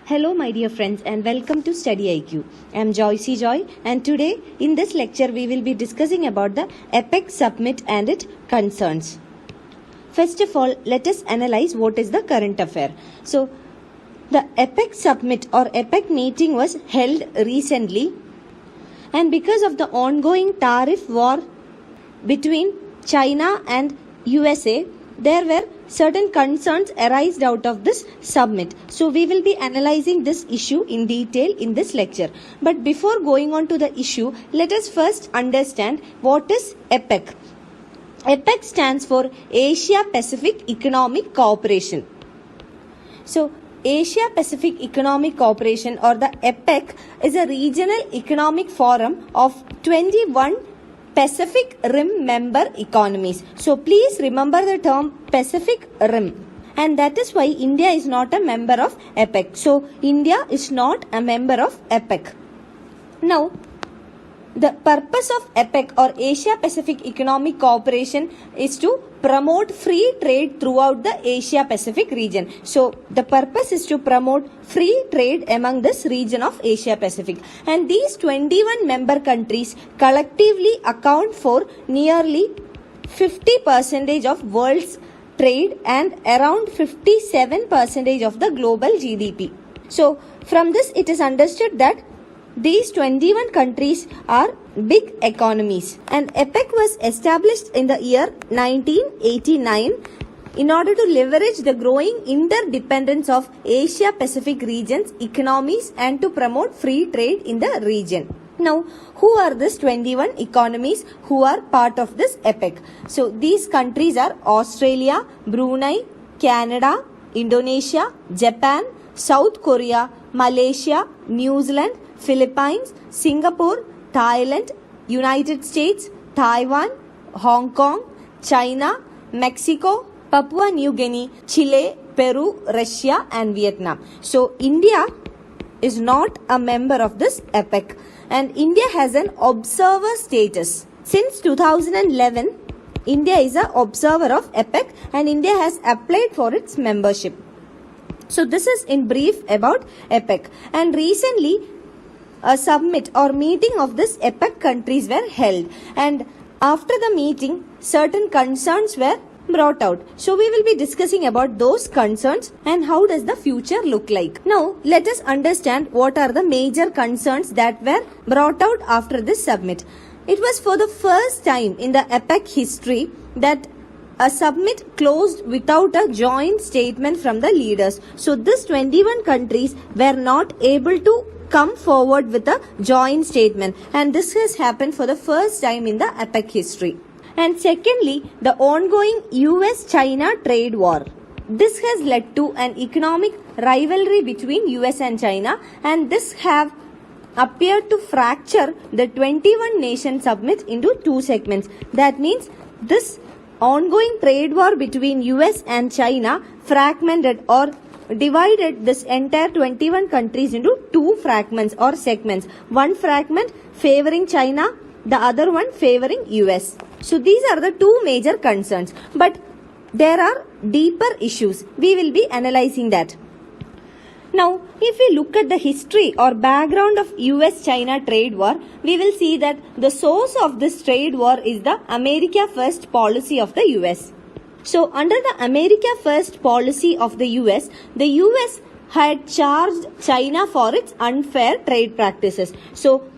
Hello my dear friends and welcome to StudyIQ. I am Joycey Joy and today in this lecture we will be discussing about the APEC summit and its concerns. First of all, let us analyze what is the current affair. So, the APEC summit or APEC meeting was held recently, and because of the ongoing tariff war between China and USA, there were certain concerns arised out of this summit. So we will be analyzing this issue in detail in this lecture. But before going on to the issue, let us first understand what is APEC. APEC stands for Asia Pacific Economic Cooperation. So Asia Pacific Economic Cooperation or the APEC is a regional economic forum of 21 Pacific Rim member economies. So please remember the term Pacific Rim, and that is why India is not a member of APEC. So India is not a member of APEC. Now, the purpose of APEC or Asia Pacific Economic Cooperation is to promote free trade throughout the Asia Pacific region. So the purpose is to promote free trade among this region of Asia Pacific. And these 21 member countries collectively account for nearly 50% of world's trade and around 57% of the global GDP. So from this it is understood that these 21 countries are big economies, and APEC was established in the year 1989 in order to leverage the growing interdependence of Asia Pacific region's economies and to promote free trade in the region. Now, who are these 21 economies who are part of this APEC? So these countries are Australia, Brunei, Canada, Indonesia, Japan, South Korea, Malaysia, New Zealand, Philippines, Singapore, Thailand, United States, Taiwan, Hong Kong, China, Mexico, Papua New Guinea, Chile, Peru, Russia and Vietnam. So India is not a member of this APEC, and India has an observer status. Since 2011, India is an observer of APEC and India has applied for its membership. So this is in brief about APEC, and recently a summit or meeting of this APEC countries were held, and after the meeting certain concerns were brought out. So we will be discussing about those concerns and how does the future look like. Now let us understand what are the major concerns that were brought out after this summit. It was for the first time in the APEC history that a summit closed without a joint statement from the leaders. So these 21 countries were not able to come forward with a joint statement, and this has happened for the first time in the APEC history. And secondly, the ongoing US-China trade war. This has led to an economic rivalry between US and China, and this have appeared to fracture the 21 nation summit into two segments. That means this ongoing trade war between US and China fragmented or divided this entire 21 countries into two fragments or segments. One fragment favoring China, the other one favoring US. So these are the two major concerns. But there are deeper issues. We will be analyzing that. Now, if we look at the history or background of US-China trade war, we will see that the source of this trade war is the America First policy of the US. So, under the America First policy of the US had charged China for its unfair trade practices. So,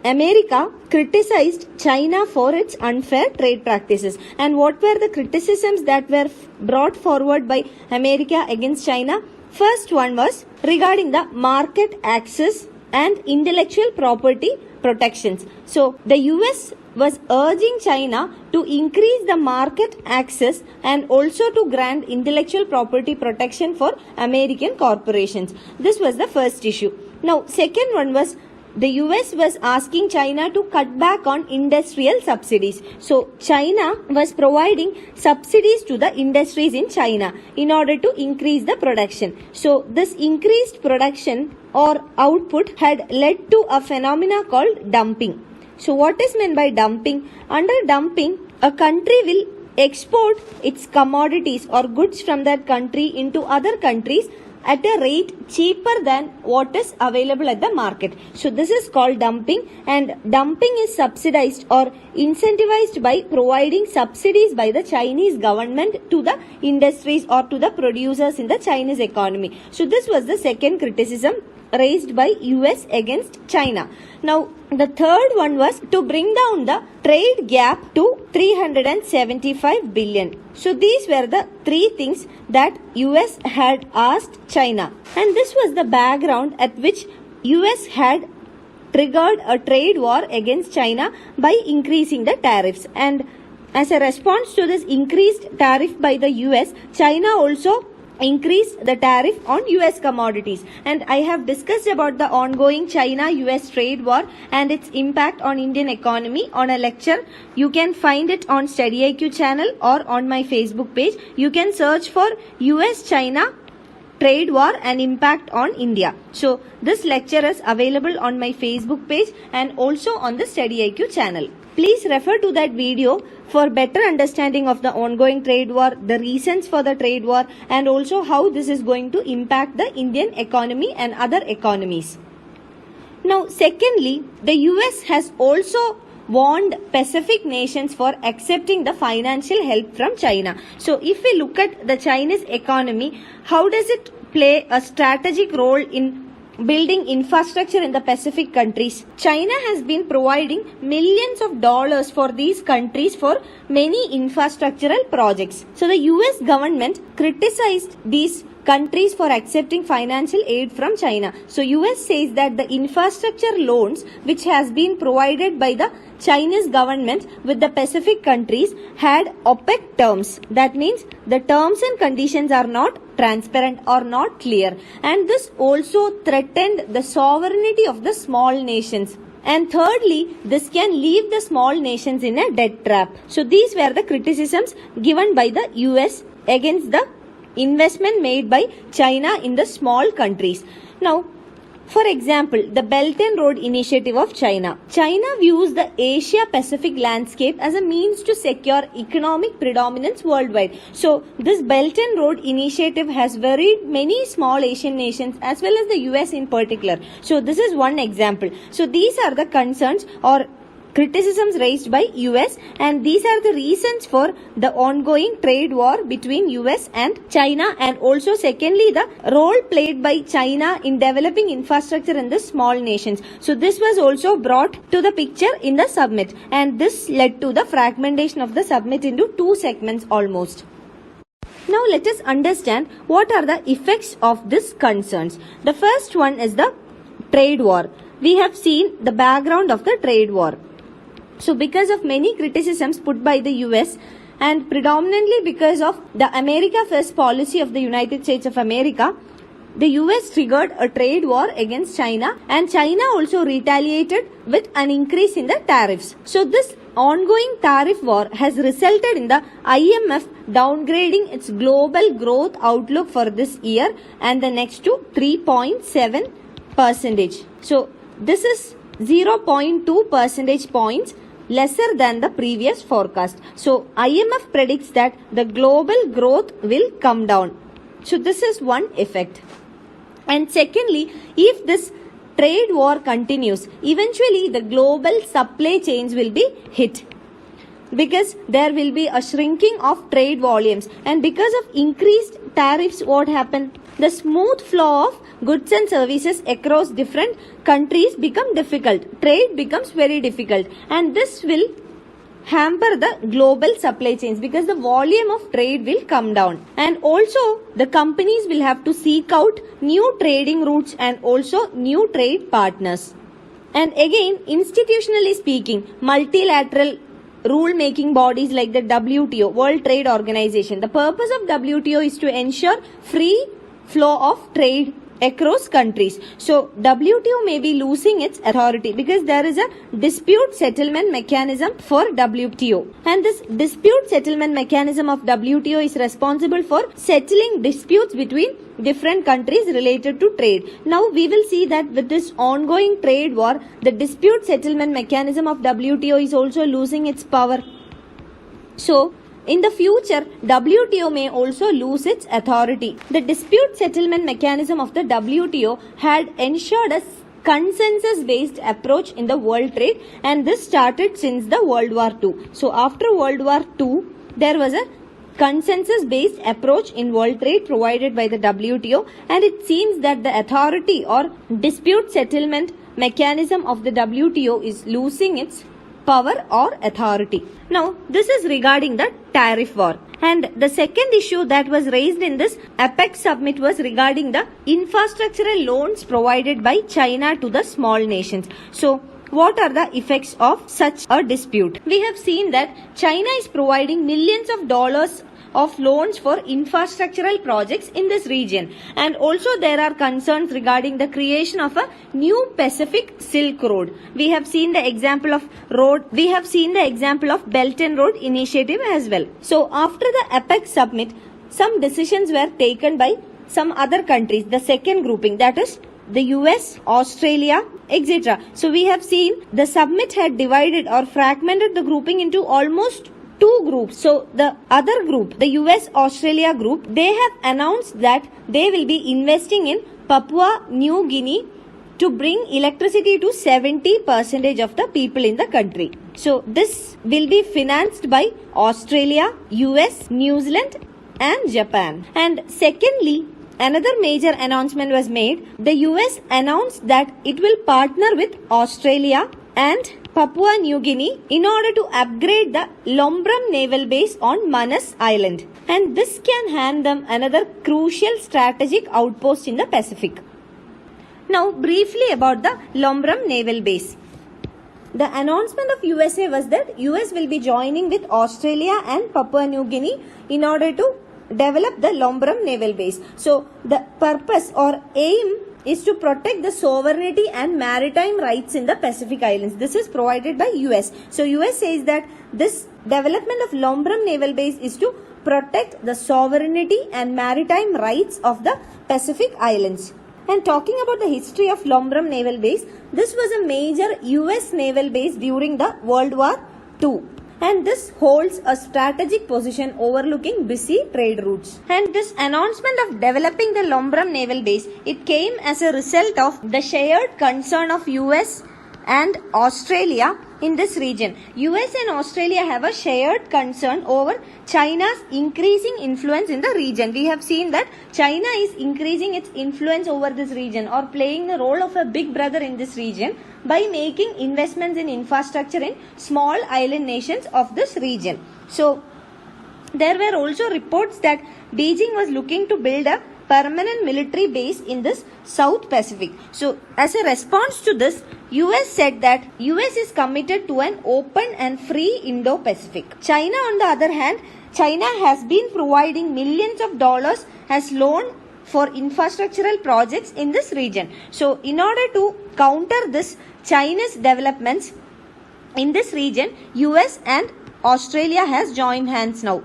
America criticized China for its unfair trade practices. And what were the criticisms that were brought forward by America against China? First one was regarding the market access and intellectual property protections. So, the US was urging China to increase the market access and also to grant intellectual property protection for American corporations. This was the first issue. Now, second one was the US was asking China to cut back on industrial subsidies. So, China was providing subsidies to the industries in China in order to increase the production. So, this increased production or output had led to a phenomena called dumping. So, what is meant by dumping? Under dumping, a country will export its commodities or goods from that country into other countries at a rate cheaper than what is available at the market. So this is called dumping, and dumping is subsidized or incentivized by providing subsidies by the Chinese government to the industries or to the producers in the Chinese economy. So this was the second criticism raised by US against China. Now the third one was to bring down the trade gap to 375 billion. So these were the three things that US had asked China, and this was the background at which US had triggered a trade war against China by increasing the tariffs. And as a response to this increased tariff by the US, China also increase the tariff on US commodities. And I have discussed about the ongoing China-US trade war and its impact on Indian economy on a lecture. You can find it on StudyIQ channel or on my Facebook page. You can search for US-China trade war and impact on India. So this lecture is available on my Facebook page and also on the StudyIQ channel. Please refer to that video for better understanding of the ongoing trade war, the reasons for the trade war, and also how this is going to impact the Indian economy and other economies. Now, secondly, the US has also warned Pacific nations for accepting the financial help from China. So if we look at the Chinese economy, how does it play a strategic role in building infrastructure in the Pacific countries? China has been providing millions of dollars for these countries for many infrastructural projects. So the US government criticized these countries for accepting financial aid from China. So US says that the infrastructure loans which has been provided by the Chinese government with the Pacific countries had APEC terms. That means the terms and conditions are not transparent or not clear, and this also threatened the sovereignty of the small nations. And thirdly, this can leave the small nations in a debt trap. So these were the criticisms given by the US against the investment made by China in the small countries. Now, for example, the Belt and Road Initiative of China. China views the Asia-Pacific landscape as a means to secure economic predominance worldwide. So, this Belt and Road Initiative has very many small Asian nations as well as the US in particular. So, this is one example. So, these are the concerns or criticisms raised by US, and these are the reasons for the ongoing trade war between US and China, and also secondly the role played by China in developing infrastructure in the small nations. So this was also brought to the picture in the summit, and this led to the fragmentation of the summit into two segments almost. Now let us understand what are the effects of these concerns. The first one is the trade war. We have seen the background of the trade war. So because of many criticisms put by the US and predominantly because of the America First policy of the United States of America, the US triggered a trade war against China, and China also retaliated with an increase in the tariffs. So this ongoing tariff war has resulted in the IMF downgrading its global growth outlook for this year and the next to 3.7%. So this is 0.2 percentage points lesser than the previous forecast. So IMF predicts that the global growth will come down. So this is one effect. And secondly, if this trade war continues, eventually the global supply chains will be hit, because there will be a shrinking of trade volumes, and because of increased tariffs, what happened? The smooth flow of goods and services across different countries become difficult. Trade becomes very difficult, and this will hamper the global supply chains because the volume of trade will come down. And also the companies will have to seek out new trading routes and also new trade partners. And again, institutionally speaking, multilateral rule-making bodies like the WTO, World Trade Organization. The purpose of WTO is to ensure free flow of trade across countries. So WTO may be losing its authority because there is a dispute settlement mechanism for WTO, and this dispute settlement mechanism of WTO is responsible for settling disputes between different countries related to trade. Now we will see that with this ongoing trade war, the dispute settlement mechanism of WTO is also losing its power. So in the future, WTO may also lose its authority. The dispute settlement mechanism of the WTO had ensured a consensus-based approach in the world trade, and this started since the World War II. So after World War II, there was a consensus-based approach in world trade provided by the WTO, and it seems that the authority or dispute settlement mechanism of the WTO is losing its power or authority. Now, this is regarding the tariff war. And the second issue that was raised in this APEC summit was regarding the infrastructural loans provided by China to the small nations. So, what are the effects of such a dispute? We have seen that China is providing millions of dollars of loans for infrastructural projects in this region, and also there are concerns regarding the creation of a new Pacific Silk Road. We have seen the example of Belt and Road Initiative as well. So after the APEC summit, some decisions were taken by some other countries, the second grouping, that is the US, Australia, etc. So we have seen the summit had divided or fragmented the grouping into almost two groups. So the other group, the US Australia group, they have announced that they will be investing in Papua New Guinea to bring electricity to 70% of the people in the country. So this will be financed by Australia, US, New Zealand and Japan. And secondly, another major announcement was made. The US announced that it will partner with Australia and Papua New Guinea in order to upgrade the Lombram Naval Base on Manus Island, and this can hand them another crucial strategic outpost in the Pacific. Now briefly about the Lombram Naval Base. The announcement of USA was that US will be joining with Australia and Papua New Guinea in order to develop the Lombram Naval Base. So the purpose or aim is to protect the sovereignty and maritime rights in the Pacific Islands. This is provided by US. So US says that this development of Lombram Naval Base is to protect the sovereignty and maritime rights of the Pacific Islands. And talking about the history of Lombram Naval Base, this was a major US naval base during the World War II. And this holds a strategic position overlooking busy trade routes. And this announcement of developing the Lombram Naval Base, it came as a result of the shared concern of US and Australia in this region. US and Australia have a shared concern over China's increasing influence in the region. We have seen that China is increasing its influence over this region or playing the role of a big brother in this region by making investments in infrastructure in small island nations of this region. So there were also reports that Beijing was looking to build a permanent military base in this South Pacific. So as a response to this, US said that US is committed to an open and free Indo-Pacific. China, on the other hand, China has been providing millions of dollars as loan for infrastructural projects in this region. So in order to counter this China's developments in this region, US and Australia has joined hands now.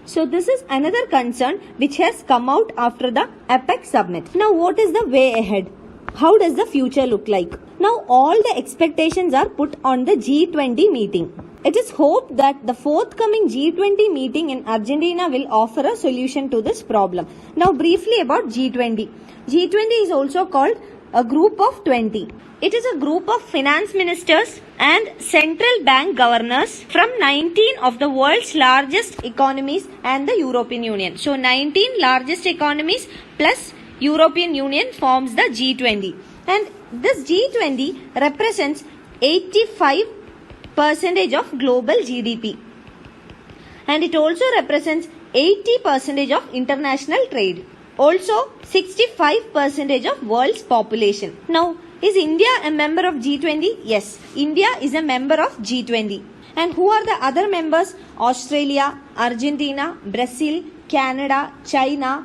So this is another concern which has come out after the APEC summit. Now what is the way ahead? How does the future look like? Now all the expectations are put on the G20 meeting. It is hoped that the forthcoming G20 meeting in Argentina will offer a solution to this problem. Now briefly about G20. G20 is also called a group of 20. It is a group of finance ministers and central bank governors from 19 of the world's largest economies and the European Union. So 19 largest economies plus European Union forms the G20. And this G20 represents 85% of global GDP. And it also represents 80% of international trade. Also 65% of world's population. Now, is India a member of G20? Yes, India is a member of G20. And who are the other members? Australia, Argentina, Brazil, Canada, China,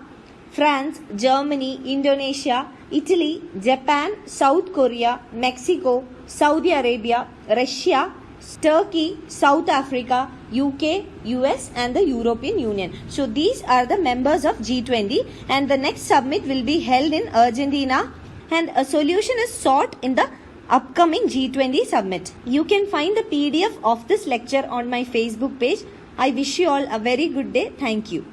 France, Germany, Indonesia, Italy, Japan, South Korea, Mexico, Saudi Arabia, Russia, Turkey, South Africa, UK, US and the European Union. So these are the members of G20, and the next summit will be held in Argentina, and a solution is sought in the upcoming G20 summit. You can find the PDF of this lecture on my Facebook page. I wish you all a very good day. Thank you.